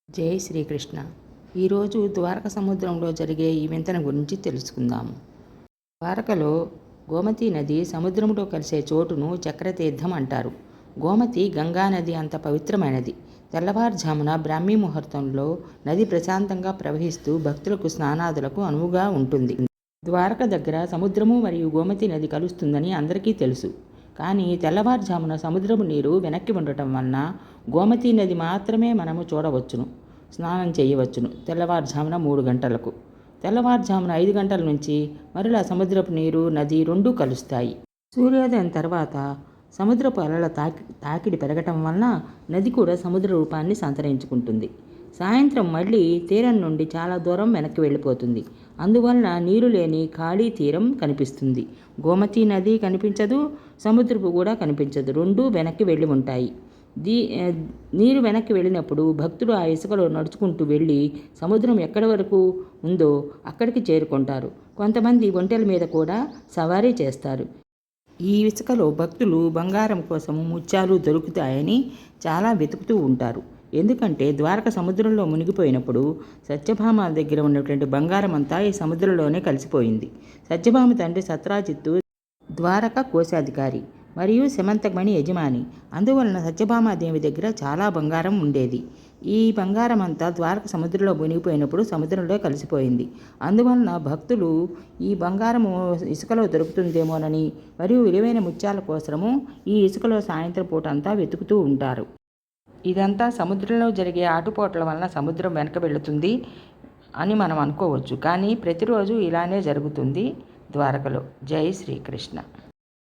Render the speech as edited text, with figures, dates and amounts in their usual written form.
జై శ్రీకృష్ణ. ఈరోజు ద్వారక సముద్రంలో జరిగే ఈ వింతను గురించి తెలుసుకుందాము. ద్వారకలో గోమతీ నది సముద్రంలో కలిసే చోటును చక్రతీర్థం అంటారు. గోమతి గంగా నది అంత పవిత్రమైనది. తెల్లవారుజామున బ్రాహ్మీ ముహూర్తంలో నది ప్రశాంతంగా ప్రవహిస్తూ భక్తులకు స్నానాదులకు అనువుగా ఉంటుంది. ద్వారక దగ్గర సముద్రము మరియు గోమతీ నది కలుస్తుందని అందరికీ తెలుసు. కానీ తెల్లవారుజామున సముద్రపు నీరు వెనక్కి ఉండటం వలన గోమతీ నది మాత్రమే మనము చూడవచ్చును, స్నానం చేయవచ్చును. తెల్లవారుజామున 3 గంటలకు, తెల్లవారుజామున 5 గంటల నుంచి మరలా సముద్రపు నీరు నది రెండూ కలుస్తాయి. సూర్యోదయం తర్వాత సముద్రపు అలల తాకిడి పెరగటం వలన నది కూడా సముద్ర రూపాన్ని సంతరించుకుంటుంది. సాయంత్రం మళ్ళీ తీరం నుండి చాలా దూరం వెనక్కి వెళ్ళిపోతుంది. అందువలన నీరు లేని ఖాళీ తీరం కనిపిస్తుంది. గోమతీ నది కనిపించదు, సముద్రపు కూడా కనిపించదు, రెండూ వెనక్కి వెళ్ళి ఉంటాయి. నీరు వెనక్కి వెళ్ళినప్పుడు భక్తులు ఆ ఇసుకలో నడుచుకుంటూ వెళ్ళి సముద్రం ఎక్కడి వరకు ఉందో అక్కడికి చేరుకుంటారు. కొంతమంది ఒంటెల మీద కూడా సవారీ చేస్తారు. ఈ ఇసుకలో భక్తులు బంగారం కోసము ముత్యాలు దొరుకుతాయని చాలా వెతుకుతూ ఉంటారు. ఎందుకంటే ద్వారక సముద్రంలో మునిగిపోయినప్పుడు సత్యభామ దగ్గర ఉన్నటువంటి బంగారం అంతా ఈ సముద్రంలోనే కలిసిపోయింది. సత్యభామ తండ్రి సత్రాజిత్తు ద్వారక కోశాధికారి మరియు సమంతకమణి యజమాని. అందువలన సత్యభామాదేవి దగ్గర చాలా బంగారం ఉండేది. ఈ బంగారం అంతా ద్వారక సముద్రంలో మునిగిపోయినప్పుడు సముద్రంలో కలిసిపోయింది. అందువలన భక్తులు ఈ బంగారము ఇసుకలో దొరుకుతుందేమోనని మరియు విలువైన ముత్యాల కోసము ఈ ఇసుకలో సాయంత్రం పూట అంతా వెతుకుతూ ఉంటారు. ఇదంతా సముద్రంలో జరిగే ఆటుపోట్ల వలన సముద్రం వెనక వెళుతుంది అని మనం అనుకోవచ్చు. కానీ ప్రతిరోజు ఇలానే జరుగుతుంది ద్వారకలో. జై శ్రీకృష్ణ.